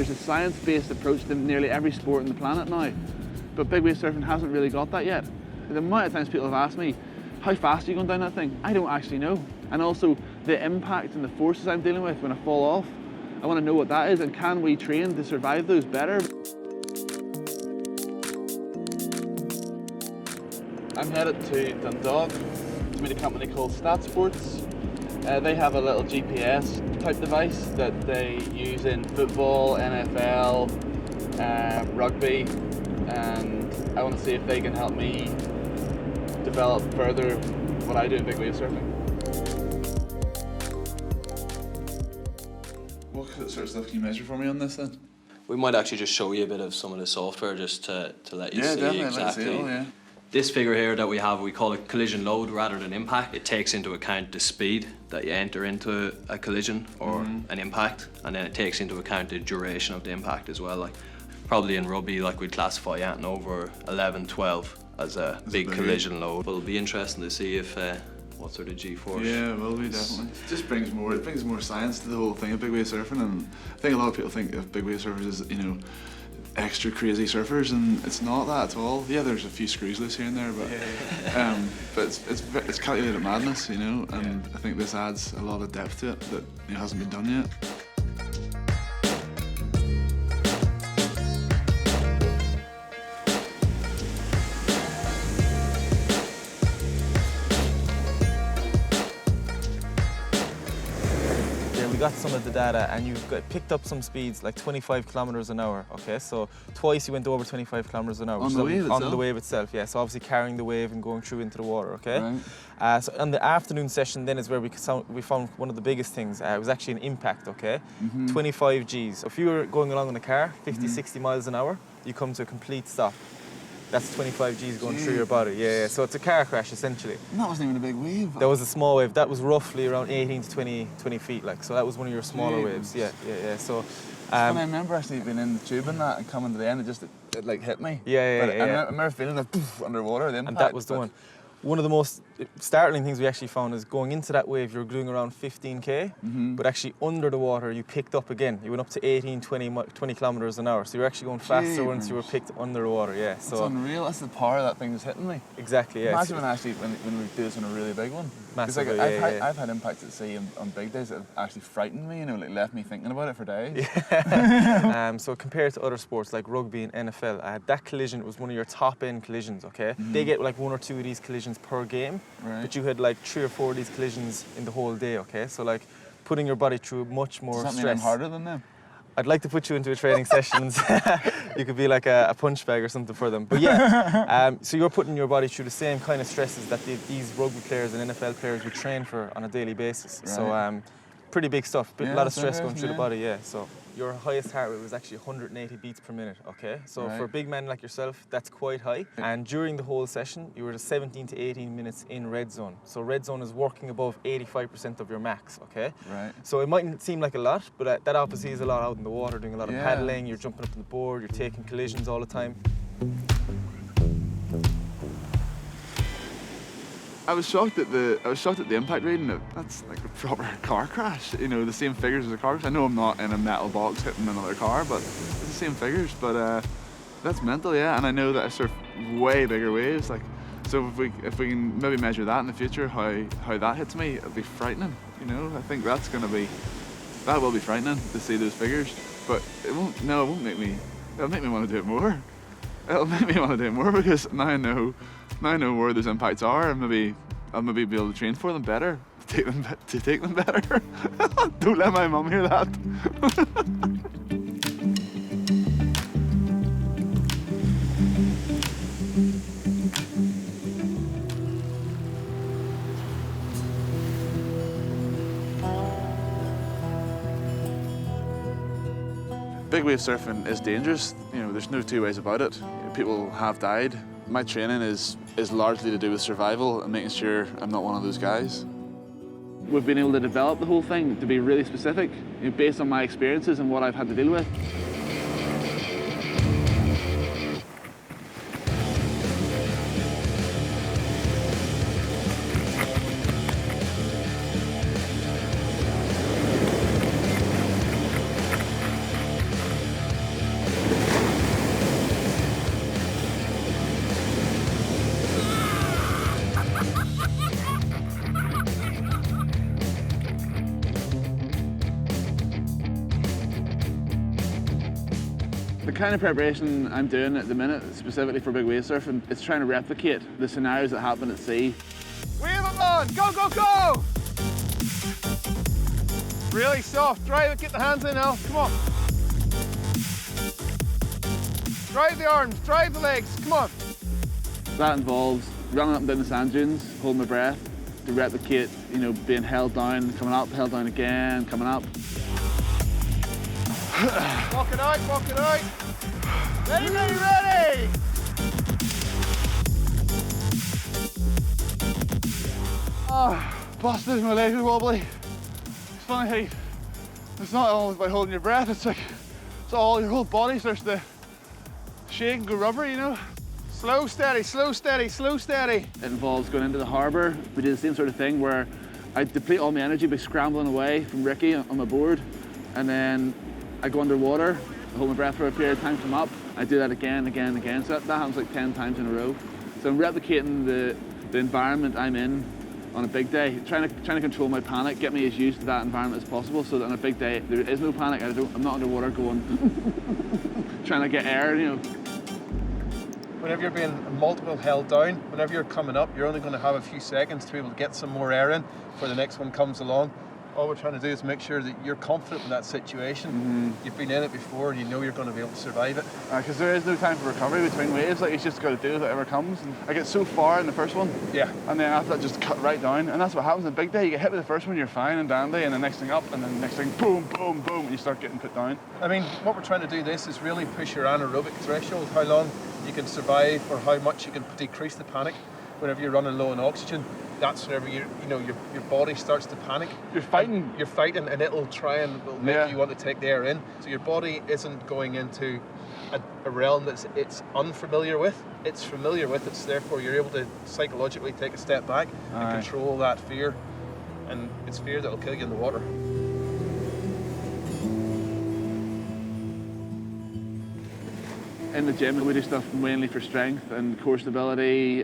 there's a science-based approach to nearly every sport on the planet now, but big wave surfing hasn't really got that yet. The amount of times people have asked me, how fast are you going down that thing? I don't actually know. And also the impact and the forces I'm dealing with when I fall off, I want to know what that is, and can we train to survive those better? I'm headed to Dundalk to meet a company called Stat Sports. They have a little GPS type device that they use in football, NFL, rugby, and I want to see if they can help me develop further what I do in big wave surfing. What sort of stuff can you measure for me on this then? We might actually just show you a bit of some of the software just to let you see exactly. See it all, yeah. This figure here that we have, we call it collision load rather than impact. It takes into account the speed that you enter into a collision or an impact, and then it takes into account the duration of the impact as well. Like probably in rugby, like we'd classify anything over 11, 12 as a big collision load. It'll be interesting to see if what sort of G-force. Yeah, it will be, definitely. It just brings more science to the whole thing of big wave surfing, and I think a lot of people think of big wave surfers as, you know, extra crazy surfers, and it's not that at all. Yeah, there's a few screws loose here and there, but it's calculated madness, you know, and I think this adds a lot of depth to it that hasn't been done yet. Got some of the data, and you've picked up some speeds like 25 kilometers an hour. Okay, so twice you went over 25 kilometers an hour on the wave itself. On the wave itself, yeah. So obviously carrying the wave and going through into the water. Okay. Right. So on the afternoon session, then is where we found one of the biggest things. It was actually an impact. Okay, 25 Gs. So if you were going along in a car, 50, 60 miles an hour, you come to a complete stop. That's 25 Gs going through your body. Yeah. So it's a car crash essentially. And that wasn't even a big wave. That was a small wave. That was roughly around 18 to 20 feet. Like, so that was one of your smaller waves. Yeah. So. I remember actually being in the tube and that and coming to the end, it like hit me. Yeah. I remember feeling that underwater, the impact. And that was the one. One of the most startling things we actually found is going into that wave, you're doing around 15k, but actually under the water, you picked up again. You went up to 18, 20 kilometers an hour. So you're actually going faster once you were picked under the water, yeah. So it's unreal. That's the power of that thing just hitting me. Exactly, yeah. Imagine when we do this on a really big one. Massively, I've had impacts at sea on big days that have actually frightened me, you know, like left me thinking about it for days. Yeah. So compared to other sports like rugby and NFL, that collision was one of your top end collisions, okay? They get like 1 or 2 of these collisions per game, but you had like 3 or 4 of these collisions in the whole day, okay? So like putting your body through much more stress. Does that mean I'm harder than them? I'd like to put you into a training session and you could be like a punch bag or something for them. But yeah, so you're putting your body through the same kind of stresses that these rugby players and NFL players would train for on a daily basis. Right. So pretty big stuff, a lot of stress going through the body, yeah. So your highest heart rate was actually 180 beats per minute, okay? So for a big man like yourself, that's quite high. And during the whole session, you were 17 to 18 minutes in red zone. So red zone is working above 85% of your max, okay? Right. So it mightn't seem like a lot, but that obviously is a lot out in the water, doing a lot of paddling, you're jumping up on the board, you're taking collisions all the time. I was shocked at the impact rating. That's like a proper car crash. You know, the same figures as a car crash. I know I'm not in a metal box hitting another car, but it's the same figures. But that's mental, yeah. And I know that I surf way bigger waves. Like, so if we can maybe measure that in the future, how that hits me, it'll be frightening. You know, I think that will be frightening to see those figures. But it won't make me. It'll make me want to do it more. It'll make me want to do it more because now I know where those impacts are, and I'll maybe be able to train for them better, to take them better. Don't let my mum hear that. Big wave surfing is dangerous. You know, there's no two ways about it. People have died. My training is largely to do with survival and making sure I'm not one of those guys. We've been able to develop the whole thing to be really specific, you know, based on my experiences and what I've had to deal with. kind of preparation I'm doing at the minute, specifically for big wave surfing, it's trying to replicate the scenarios that happen at sea. Wave them on! Go, go, go! Really soft. Drive it, get the hands in now. Come on. Drive the arms, drive the legs. Come on. That involves running up and down the sand dunes, holding my breath, to replicate, you know, being held down, coming up, held down again, coming up. Walk it out, walk it out. Ready, ready, ready! Oh, busted, my legs are wobbly. It's funny how it's not always by holding your breath, it's like, it's all, your whole body starts to shake and go rubber, you know? Slow, steady, slow, steady, slow, steady. It involves going into the harbour. We do the same sort of thing where I deplete all my energy by scrambling away from Ricky on my board, and then I go underwater, I hold my breath for a period of time, come up. I do that again, again, again. So that happens like 10 times in a row. So I'm replicating the environment I'm in on a big day, trying to control my panic, get me as used to that environment as possible, so that on a big day there is no panic. I'm not underwater going, trying to get air, you know. Whenever you're being multiple held down, whenever you're coming up, you're only going to have a few seconds to be able to get some more air in before the next one comes along. All we're trying to do is make sure that you're confident in that situation. You've been in it before and you know you're going to be able to survive it. Because there is no time for recovery between waves, like you just got to do whatever comes. And I get so far in the first one, and then after that just cut right down, and that's what happens in a big day. You get hit with the first one, you're fine and dandy, and the next thing up, and then the next thing, boom, boom, boom, and you start getting put down. I mean, what we're trying to do this is really push your anaerobic threshold, how long you can survive or how much you can decrease the panic. Whenever you're running low on oxygen, that's whenever your body starts to panic. You're fighting. You're fighting, and it'll make you want to take the air in. So your body isn't going into a realm that it's unfamiliar with. It's familiar with it. So therefore, you're able to psychologically take a step back and control that fear. And it's fear that'll kill you in the water. In the gym, we do stuff mainly for strength and core stability,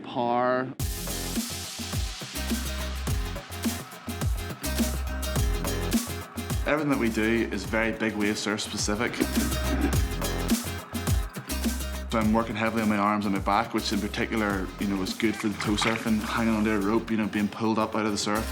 power. Everything that we do is very big wave surf specific. So I'm working heavily on my arms and my back, which in particular, you know, is good for the toe surfing, hanging onto a rope, you know, being pulled up out of the surf.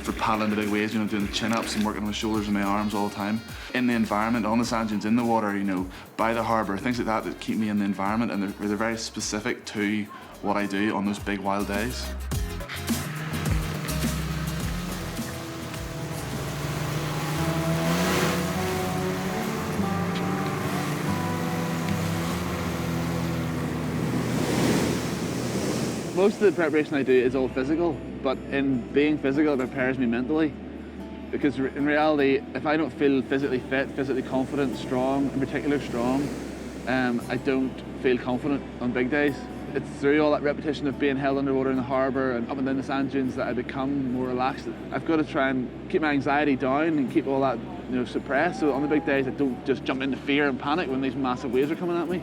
For paddling the big waves, you know, doing chin-ups and working on my shoulders and my arms all the time. In the environment, on the sand dunes, in the water, you know, by the harbour, things like that keep me in the environment, and they're very specific to what I do on those big wild days. Most of the preparation I do is all physical, but in being physical, it prepares me mentally. Because in reality, if I don't feel physically fit, physically confident, strong, in particular strong, I don't feel confident on big days. It's through all that repetition of being held underwater in the harbour and up and down the sand dunes that I become more relaxed. I've got to try and keep my anxiety down and keep all that, you know, suppressed, so on the big days I don't just jump into fear and panic when these massive waves are coming at me.